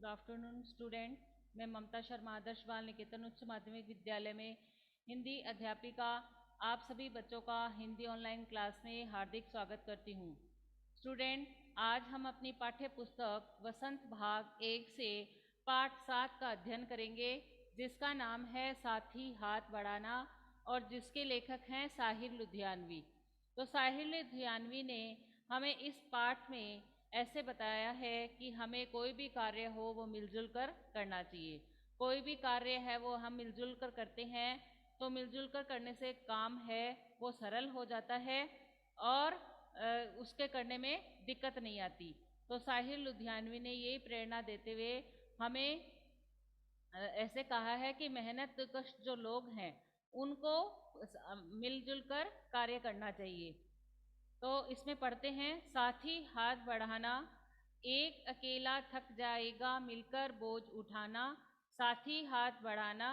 Good afternoon student. मैं ममता शर्मा आदर्श बाल निकेतन उच्च माध्यमिक विद्यालय में हिंदी अध्यापिका आप सभी बच्चों का हिंदी ऑनलाइन क्लास में हार्दिक स्वागत करती हूँ। स्टूडेंट, आज हम अपनी पाठ्य पुस्तक वसंत भाग 1 से पाठ 7 का अध्ययन करेंगे, जिसका नाम है साथी हाथ बढ़ाना और जिसके लेखक हैं साहिर लुधियानवी। तो साहिर लुधियानवी ने हमें इस पाठ में ऐसे बताया है कि हमें कोई भी कार्य हो वो मिलजुल कर करना चाहिए। कोई भी कार्य है वो हम मिलजुल कर करते हैं तो मिलजुल कर करने से काम है वो सरल हो जाता है और उसके करने में दिक्कत नहीं आती। तो साहिर लुधियानवी ने यही प्रेरणा देते हुए हमें ऐसे कहा है कि मेहनत कश जो लोग हैं उनको मिलजुल कर कार्य करना चाहिए। तो इसमें पढ़ते हैं, साथी हाथ बढ़ाना, एक अकेला थक जाएगा मिलकर बोझ उठाना। साथी हाथ बढ़ाना,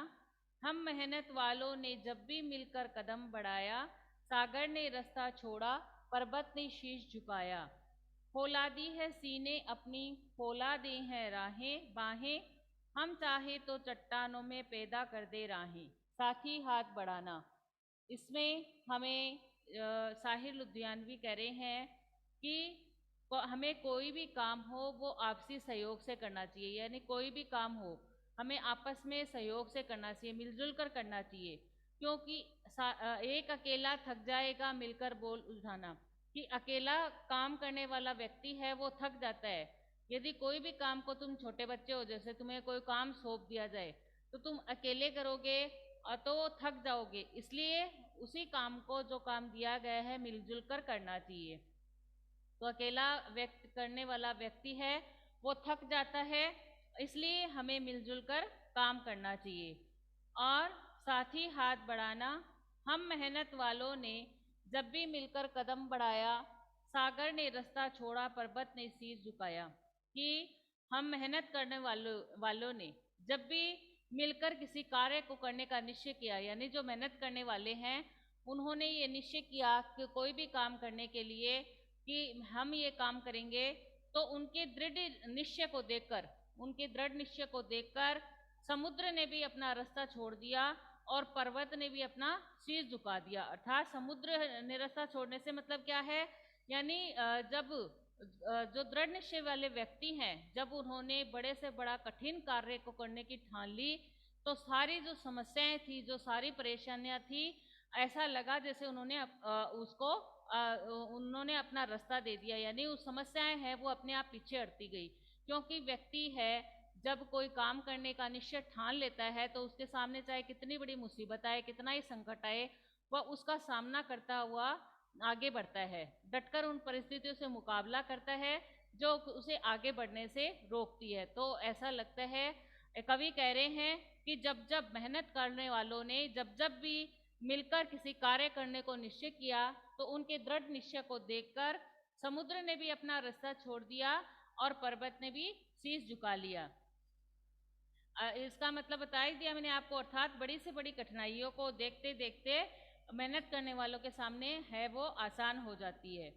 हम मेहनत वालों ने जब भी मिलकर कदम बढ़ाया। सागर ने रास्ता छोड़ा, पर्वत ने शीश झुकाया। फौला दी है सीने अपनी, फौला दी हैं राहें बाहें। हम चाहे तो चट्टानों में पैदा कर दे राहें। साथी हाथ बढ़ाना, इसमें हमें साहिर लुधियानवी कह रहे हैं कि हमें कोई भी काम हो वो आपसी सहयोग से करना चाहिए। यानी कोई भी काम हो हमें आपस में सहयोग से करना चाहिए, मिलजुल कर करना चाहिए। क्योंकि एक अकेला थक जाएगा मिलकर बोल उठाना, कि अकेला काम करने वाला व्यक्ति है वो थक जाता है। यदि कोई भी काम को तुम छोटे बच्चे हो, जैसे तुम्हें कोई काम सौंप दिया जाए तो तुम अकेले करोगे तो थक जाओगे। इसलिए उसी काम को, जो काम दिया गया है, मिलजुल कर करना चाहिए। तो अकेला व्यक्ति करने वाला व्यक्ति है वो थक जाता है, इसलिए हमें मिलजुल कर काम करना चाहिए। और साथी हाथ बढ़ाना, हम मेहनत वालों ने जब भी मिलकर कदम बढ़ाया। सागर ने रास्ता छोड़ा, पर्वत ने शीश झुकाया। कि हम मेहनत करने वालों ने जब भी मिलकर किसी कार्य को करने का निश्चय किया, यानी जो मेहनत करने वाले हैं उन्होंने ये निश्चय किया कि कोई भी काम करने के लिए कि हम ये काम करेंगे, तो उनके दृढ़ निश्चय को देखकर समुद्र ने भी अपना रास्ता छोड़ दिया और पर्वत ने भी अपना शीश झुका दिया। अर्थात समुद्र ने रास्ता छोड़ने से मतलब क्या है, यानी जब जो दृढ़ निश्चय वाले व्यक्ति हैं, जब उन्होंने बड़े से बड़ा कठिन कार्य को करने की ठान ली, तो सारी जो समस्याएं थी, जो सारी परेशानियां थी, ऐसा लगा जैसे उन्होंने अपना रास्ता दे दिया। यानी उस समस्याएं हैं वो अपने आप पीछे हटती गई। क्योंकि व्यक्ति है जब कोई काम करने का निश्चय ठान लेता है तो उसके सामने चाहे कितनी बड़ी मुसीबत आए, कितना ही संकट आए, वह उसका सामना करता हुआ आगे बढ़ता है, डटकर उन परिस्थितियों से मुकाबला करता है जो उसे आगे बढ़ने से रोकती है। तो ऐसा लगता है, कवि कह रहे हैं कि जब जब मेहनत करने वालों ने जब भी मिलकर किसी कार्य करने को निश्चय किया, तो उनके दृढ़ निश्चय को देखकर समुद्र ने भी अपना रास्ता छोड़ दिया और पर्वत ने भी शीश झुका लिया। इसका मतलब बता ही दिया मैंने आपको। अर्थात बड़ी से बड़ी कठिनाइयों को देखते देखते मेहनत करने वालों के सामने है वो आसान हो जाती है।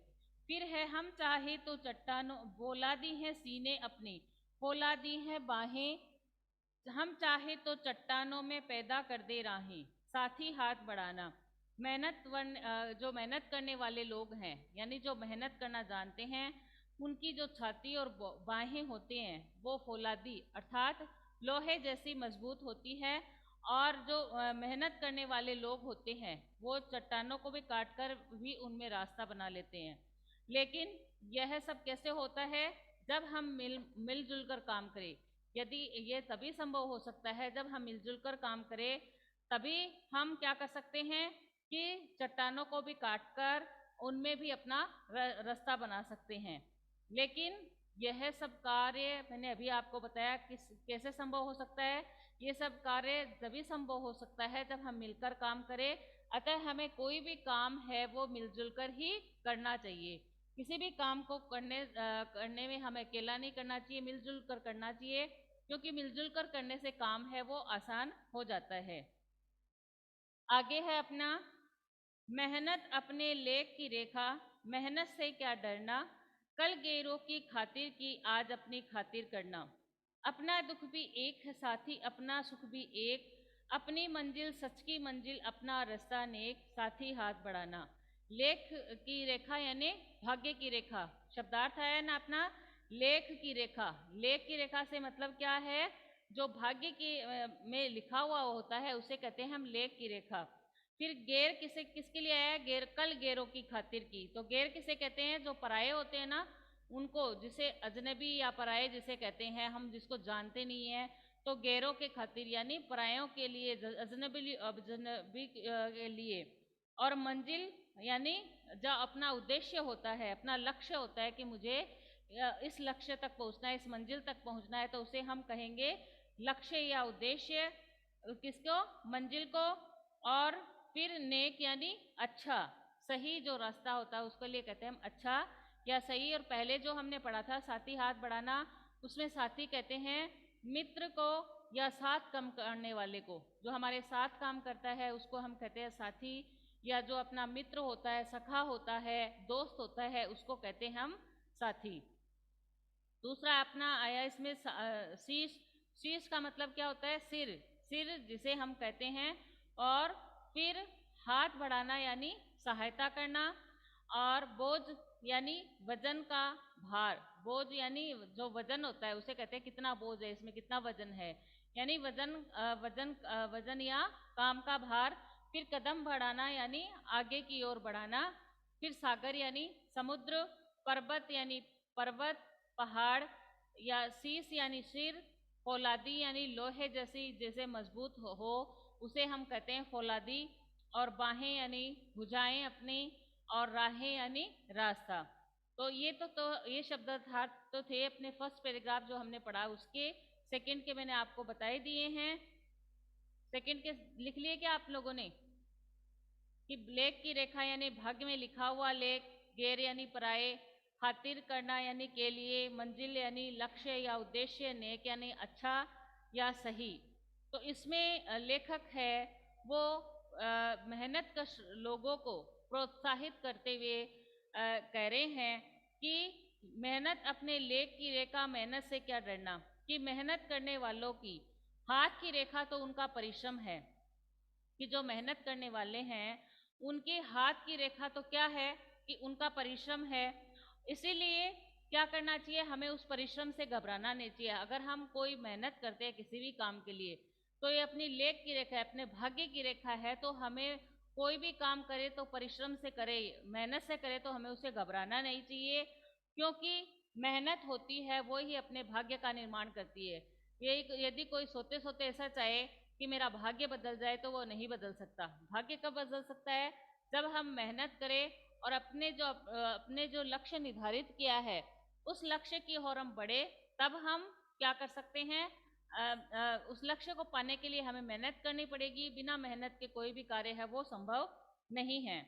फिर है, हम चाहे तो चट्टानों, बोला दी है सीने अपनी, फौला दी है बाहें। हम चाहे तो चट्टानों में पैदा कर दे राहें। साथी हाथ बढ़ाना, जो मेहनत करने वाले लोग हैं, यानी जो मेहनत करना जानते हैं, उनकी जो छाती और बाहें होती हैं वो फौलादी अर्थात लोहे जैसी मजबूत होती है। और जो मेहनत करने वाले लोग होते हैं वो चट्टानों को भी काट कर भी उनमें रास्ता बना लेते हैं। लेकिन यह सब कैसे होता है, जब हम मिलजुल कर काम करें। यदि ये तभी संभव हो सकता है जब हम मिलजुल कर काम करें, तभी हम क्या कर सकते हैं कि चट्टानों को भी काटकर उनमें भी अपना रास्ता बना सकते हैं। लेकिन यह सब कार्य मैंने अभी आपको बताया कैसे संभव हो सकता है। ये सब कार्य तभी संभव हो सकता है जब हम मिलकर काम करें। अतः हमें कोई भी काम है वो मिलजुल कर ही करना चाहिए। किसी भी काम को करने में हमें अकेला नहीं करना चाहिए, मिलजुल कर करना चाहिए, क्योंकि मिलजुल कर करने से काम है वो आसान हो जाता है। आगे है अपना, मेहनत अपने लेख की रेखा, मेहनत से क्या डरना, कल गैरों की खातिर की आज अपनी खातिर करना। अपना दुख भी एक है साथी, अपना सुख भी एक, अपनी मंजिल सच की मंजिल, अपना रास्ता नेक, साथी हाथ बढ़ाना। लेख की रेखा यानी भाग्य की रेखा, शब्दार्थ है ना अपना लेख की रेखा। लेख की रेखा से मतलब क्या है, जो भाग्य की में लिखा हुआ होता है उसे कहते हैं हम लेख की रेखा। फिर गैर किसे किसके लिए आया, गैर कल गैरों की खातिर की। तो गैर किसे कहते हैं, जो पराये होते हैं ना उनको, जिसे अजनबी या पराये जिसे कहते हैं, हम जिसको जानते नहीं है, तो गैरों के खातिर यानी परायों के लिए, अजनबी अजनबी के लिए। और मंजिल यानी जो अपना उद्देश्य होता है, अपना लक्ष्य होता है कि मुझे इस लक्ष्य तक पहुंचना है, इस मंजिल तक पहुंचना है, तो उसे हम कहेंगे लक्ष्य या उद्देश्य। किसको, मंजिल को। और फिर नेक यानी अच्छा, सही जो रास्ता होता है उसके लिए कहते हैं हम अच्छा या सही। और पहले जो हमने पढ़ा था साथी हाथ बढ़ाना, उसमें साथी कहते हैं मित्र को या साथ काम करने वाले को, जो हमारे साथ काम करता है उसको हम कहते हैं साथी, या जो अपना मित्र होता है, सखा होता है, दोस्त होता है, उसको कहते हैं हम साथी। दूसरा अपना आया इसमें शीश। शीश का मतलब क्या होता है, सिर, सिर जिसे हम कहते हैं। और फिर हाथ बढ़ाना यानी सहायता करना। और बोझ यानी वजन का भार, बोझ यानी जो वजन होता है उसे कहते हैं कितना बोझ है, इसमें कितना वजन है, यानी वजन या काम का भार। फिर कदम बढ़ाना यानी आगे की ओर बढ़ाना। फिर सागर यानी समुद्र। पर्वत यानी पर्वत, पहाड़। या शीश यानी सिर। फौलादी यानी लोहे जैसी, जैसे मजबूत हो उसे हम कहते हैं फौलादी। और बाहें यानी भुजाएं अपनी। और राहें यानी रास्ता। तो ये शब्दार्थ तो थे अपने फर्स्ट पैराग्राफ जो हमने पढ़ा, उसके सेकंड के मैंने आपको बताए दिए हैं। सेकंड के लिख लिए क्या आप लोगों ने, कि लेख की रेखा यानी भाग्य में लिखा हुआ लेख, गैर यानी पराये, खातिर करना यानी के लिए, मंजिल यानी लक्ष्य या उद्देश्य, नेक यानी अच्छा या सही। तो इसमें लेखक है वो मेहनत कश लोगों को प्रोत्साहित करते हुए कह रहे हैं कि मेहनत, अपने लेख की रेखा मेहनत से क्या डरना, कि मेहनत करने वालों की हाथ की रेखा तो उनका परिश्रम है, कि जो मेहनत करने वाले हैं उनके हाथ की रेखा तो क्या है, कि उनका परिश्रम है। इसीलिए क्या करना चाहिए, हमें उस परिश्रम से घबराना नहीं चाहिए। अगर हम कोई मेहनत करते हैं किसी भी काम के लिए, तो ये अपनी लेख की रेखा है, अपने भाग्य की रेखा है, तो हमें कोई भी काम करे तो परिश्रम से करे, मेहनत से करे, तो हमें उसे घबराना नहीं चाहिए। क्योंकि मेहनत होती है वो ही अपने भाग्य का निर्माण करती है। यदि कोई सोते सोते ऐसा चाहे कि मेरा भाग्य बदल जाए, तो वो नहीं बदल सकता। भाग्य कब बदल सकता है, जब हम मेहनत करें और अपने जो लक्ष्य निर्धारित किया है उस लक्ष्य की ओर हम बढ़े, तब हम क्या कर सकते हैं, उस लक्ष्य को पाने के लिए हमें मेहनत करनी पड़ेगी। बिना मेहनत के कोई भी कार्य है वो संभव नहीं है।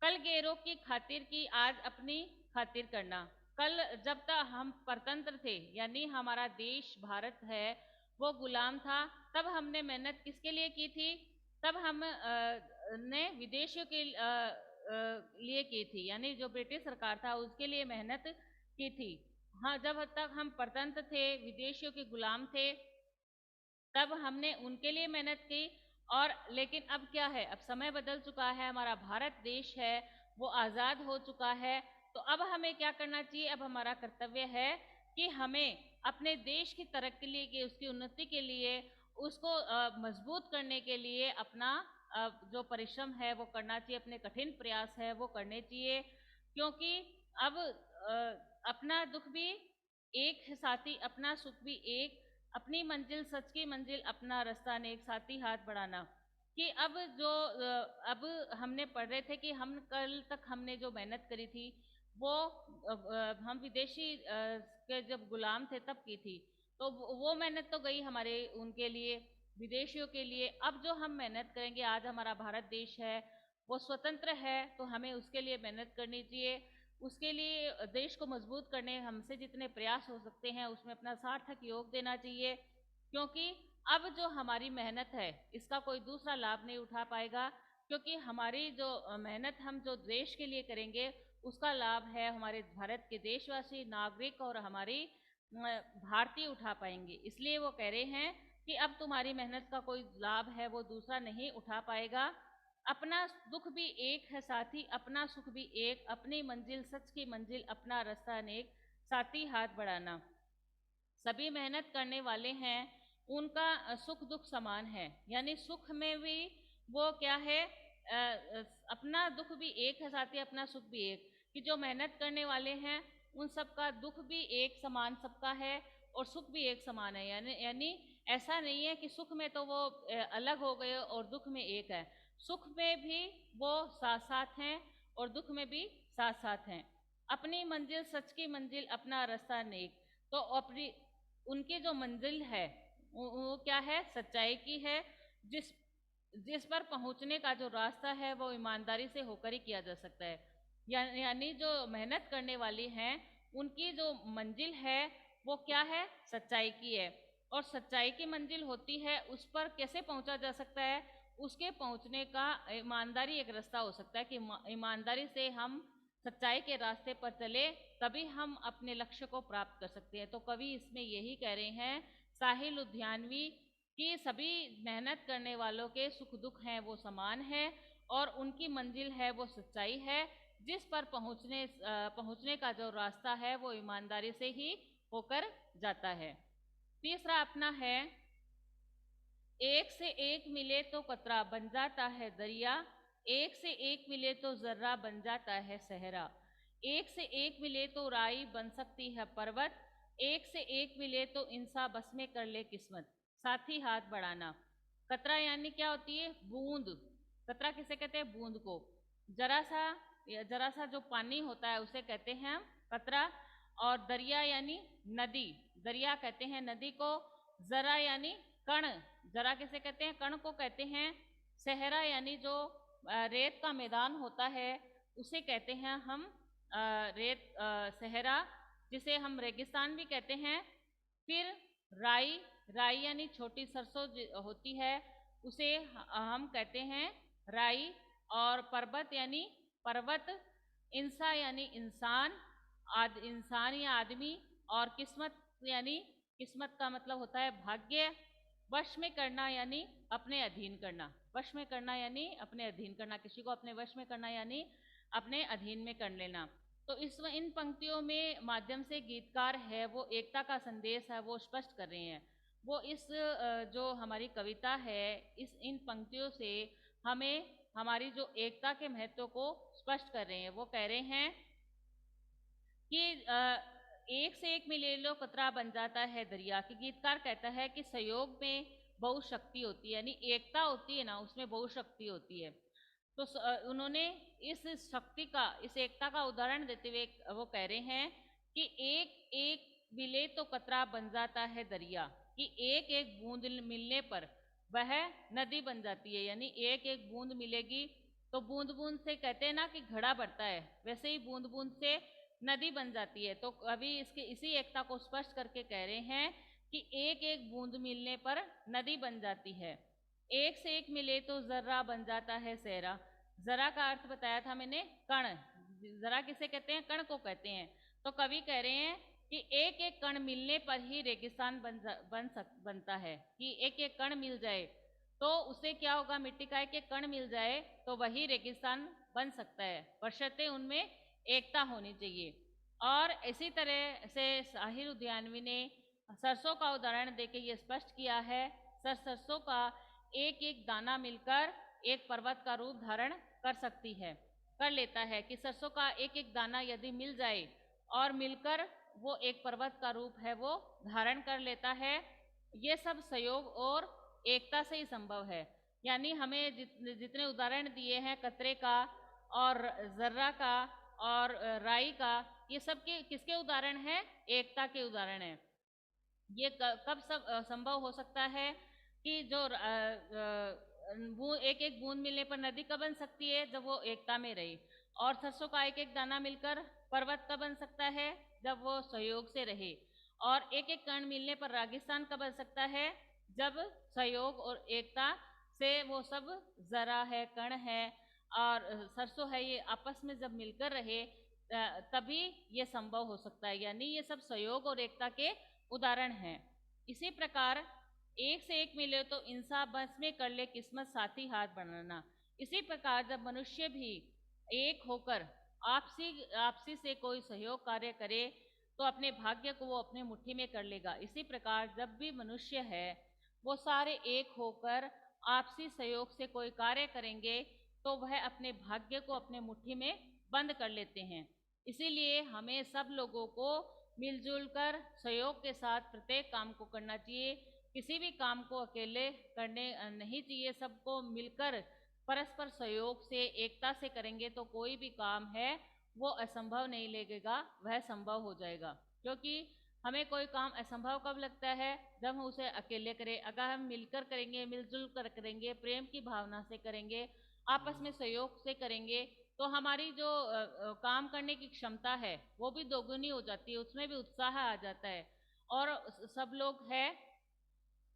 कल गैरों की खातिर की, आज अपनी खातिर करना। कल जब तक हम परतंत्र थे, यानी हमारा देश भारत है वो गुलाम था, तब हमने मेहनत किसके लिए की थी, तब हम ने विदेशियों के लिए की थी, यानी जो ब्रिटिश सरकार था उसके लिए मेहनत की थी। हाँ, जब तक हम परतंत्र थे, विदेशियों के गुलाम थे, तब हमने उनके लिए मेहनत की। और लेकिन अब क्या है, अब समय बदल चुका है, हमारा भारत देश है वो आज़ाद हो चुका है। तो अब हमें क्या करना चाहिए, अब हमारा कर्तव्य है कि हमें अपने देश की तरक्की के लिए, उसकी उन्नति के लिए, उसको मजबूत करने के लिए अपना जो परिश्रम है वो करना चाहिए, अपने कठिन प्रयास है वो करने चाहिए। क्योंकि अब अपना दुख भी एक है साथी, अपना सुख भी एक, अपनी मंजिल सच की मंजिल, अपना रास्ता नेक, साथी हाथ बढ़ाना। कि अब हमने पढ़ रहे थे कि हम कल तक हमने जो मेहनत करी थी वो हम विदेशी के जब गुलाम थे तब की थी, तो वो मेहनत तो गई हमारे उनके लिए, विदेशियों के लिए। अब जो हम मेहनत करेंगे, आज हमारा भारत देश है वो स्वतंत्र है, तो हमें उसके लिए मेहनत करनी चाहिए। उसके लिए देश को मजबूत करने हमसे जितने प्रयास हो सकते हैं उसमें अपना सार्थक योग देना चाहिए। क्योंकि अब जो हमारी मेहनत है इसका कोई दूसरा लाभ नहीं उठा पाएगा, क्योंकि हमारी जो मेहनत हम जो देश के लिए करेंगे उसका लाभ है हमारे भारत के देशवासी नागरिक और हमारी भारतीय उठा पाएंगे। इसलिए वो कह रहे हैं कि अब तुम्हारी मेहनत का कोई लाभ है वो दूसरा नहीं उठा पाएगा। अपना दुख भी एक है साथी, अपना सुख भी एक, अपनी मंजिल सच की मंजिल, अपना रास्ता नेक, साथी हाथ बढ़ाना। सभी मेहनत करने वाले हैं, उनका सुख दुख समान है। यानी सुख में भी वो क्या है, अपना दुख भी एक है साथी, अपना सुख भी एक, कि जो मेहनत करने वाले हैं उन सबका दुख भी एक समान सबका है और सुख भी एक समान है। यानी ऐसा नहीं है कि सुख में तो वो अलग हो गए और दुख में एक है। सुख में भी वो साथ साथ हैं और दुख में भी साथ साथ हैं। अपनी मंजिल सच की मंजिल, अपना रास्ता नेक। तो अपनी उनकी जो मंजिल है वो क्या है, सच्चाई की है। जिस जिस पर पहुंचने का जो रास्ता है वो ईमानदारी से होकर ही किया जा सकता है। यानी जो मेहनत करने वाली हैं उनकी जो मंजिल है वो क्या है, सच्चाई की है। और सच्चाई की मंजिल होती है, उस पर कैसे पहुंचा जा सकता है, उसके पहुंचने का ईमानदारी एक रास्ता हो सकता है कि ईमानदारी से हम सच्चाई के रास्ते पर चले, तभी हम अपने लक्ष्य को प्राप्त कर सकते हैं। तो कवि इसमें यही कह रहे हैं, साहिल लुधियानवी, कि सभी मेहनत करने वालों के सुख दुख हैं वो समान है और उनकी मंजिल है वो सच्चाई है। जिस पर पहुंचने का जो रास्ता है वो ईमानदारी से ही होकर जाता है। तीसरा अपना है, एक से एक मिले तो कतरा बन जाता है दरिया, एक से एक मिले तो जर्रा बन जाता है सहरा, एक से एक मिले तो राई बन सकती है पर्वत, एक से एक मिले तो इंसान बस में कर ले किस्मत, साथी हाथ बढ़ाना। कतरा यानी क्या होती है, बूंद। कतरा किसे कहते हैं, बूंद को। जरा सा जो पानी होता है उसे कहते हैं हम कतरा। और दरिया यानी नदी, दरिया कहते हैं नदी को। जरा यानी कण, जरा किसे कहते हैं, कण को कहते हैं। सहरा यानी जो रेत का मैदान होता है उसे कहते हैं हम सहरा, जिसे हम रेगिस्तान भी कहते हैं। फिर राई, राई यानी छोटी सरसों होती है उसे हम कहते हैं राई। और पर्वत यानी पर्वत, इंसा यानी इंसान, इंसान या आदमी। और किस्मत यानी, किस्मत का मतलब होता है भाग्य। वश में करना यानी अपने अधीन करना, वश में करना यानी अपने अधीन करना, किसी को अपने वश में करना यानी अपने अधीन में कर लेना। तो इन पंक्तियों में माध्यम से गीतकार है वो एकता का संदेश है वो स्पष्ट कर रहे हैं। वो इस जो हमारी कविता है, इन पंक्तियों से हमें हमारी जो एकता के महत्व को स्पष्ट कर रहे हैं। वो कह रहे हैं कि एक से एक मिले लो कतरा बन जाता है दरिया, कि गीतकार कहता है कि सहयोग में बहुत शक्ति होती है, यानी एकता होती है ना, उसमें बहुत शक्ति होती है। तो उन्होंने इस शक्ति का, इस एकता का उदाहरण देते हुए वो कह रहे हैं कि एक एक मिले तो कतरा बन जाता है दरिया, कि एक एक बूंद मिलने पर वह नदी बन जाती है। यानी एक एक बूंद मिलेगी तो बूंद बूंद से कहते हैं ना कि घड़ा बढ़ता है, वैसे ही बूंद बूंद से नदी बन जाती है। तो अभी इसी एकता को स्पष्ट करके कह रहे हैं कि एक एक बूंद मिलने पर नदी बन जाती है। एक से एक मिले तो जर्रा बन जाता है सहरा। जरा का अर्थ बताया था मैंने, कण। जरा किसे कहते हैं, कण को कहते हैं। तो कवि कह रहे हैं कि एक एक कण मिलने पर ही रेगिस्तान बनता है, कि एक एक कण मिल जाए तो उससे क्या होगा, मिट्टी का एक एक कण मिल जाए तो वही रेगिस्तान बन सकता है, बशर्ते उनमें एकता होनी चाहिए। और इसी तरह से साहिल लुधियानवी ने सरसों का उदाहरण देके ये स्पष्ट किया है। सरसों का एक एक दाना मिलकर एक पर्वत का रूप धारण कर सकती है, कर लेता है, कि सरसों का एक एक दाना यदि मिल जाए और मिलकर वो एक पर्वत का रूप है वो धारण कर लेता है। ये सब सहयोग और एकता से ही संभव है। यानी हमें जितने उदाहरण दिए हैं कतरे का और जर्रा का और राई का, ये सब के किसके उदाहरण हैं, एकता के उदाहरण हैं। ये कब संभव हो सकता है कि जो एक एक बूंद मिलने पर नदी कब बन सकती है, जब वो एकता में रही। और सरसों का एक एक दाना मिलकर पर्वत कब बन सकता है, जब वो सहयोग से रहे। और एक एक कण मिलने पर रेगिस्तान कब बन सकता है, जब सहयोग और एकता से वो सब जरा है, कण है और सरसों है, ये आपस में जब मिलकर रहे तभी ये संभव हो सकता है। यानी ये सब सहयोग और एकता के उदाहरण हैं। इसी प्रकार एक से एक मिले तो इंसान बस में कर ले किस्मत साथी हाथ बढ़ाना। इसी प्रकार जब मनुष्य भी एक होकर आपसी आपसी से कोई सहयोग कार्य करे तो अपने भाग्य को वो अपने मुट्ठी में कर लेगा। इसी प्रकार जब भी मनुष्य है वो सारे एक होकर आपसी सहयोग से कोई कार्य करेंगे तो वह अपने भाग्य को अपने मुट्ठी में बंद कर लेते हैं। इसीलिए हमें सब लोगों को मिलजुल कर सहयोग के साथ प्रत्येक काम को करना चाहिए। किसी भी काम को अकेले करने नहीं चाहिए, सबको मिलकर परस्पर सहयोग से एकता से करेंगे तो कोई भी काम है वो असंभव नहीं लगेगा, वह संभव हो जाएगा। क्योंकि हमें कोई काम असंभव कब लगता है? जब हम उसे अकेले करें। अगर हम मिलकर करेंगे, मिलजुल कर करेंगे, प्रेम की भावना से करेंगे, आपस में सहयोग से करेंगे तो हमारी जो काम करने की क्षमता है वो भी दोगुनी हो जाती है, उसमें भी उत्साह आ जाता है और सब लोग हैं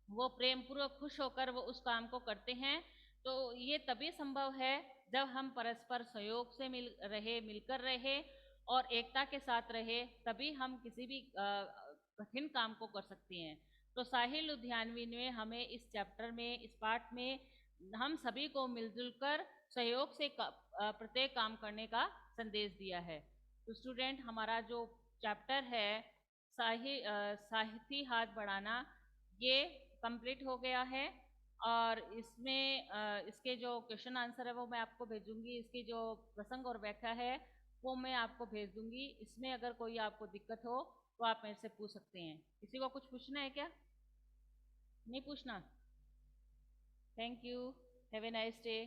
वो प्रेम पूर्वक खुश होकर वो उस काम को करते हैं। तो ये तभी संभव है जब हम परस्पर सहयोग से मिलकर रहे और एकता के साथ रहे, तभी हम किसी भी कठिन काम को कर सकते हैं। तो साहिल लुधियानवी ने हमें इस चैप्टर में, इस पाठ में हम सभी को मिलजुल कर सहयोग से प्रत्येक काम करने का संदेश दिया है। तो स्टूडेंट, हमारा जो चैप्टर है साहित्य हाथ बढ़ाना, ये कंप्लीट हो गया है और इसमें इसके जो क्वेश्चन आंसर है वो मैं आपको भेजूंगी। इसकी जो प्रसंग और व्याख्या है वो मैं आपको भेज दूंगी। इसमें अगर कोई आपको दिक्कत हो तो आप मेरे से पूछ सकते हैं। किसी को कुछ पूछना है क्या? नहीं पूछना? Thank you. Have a nice day.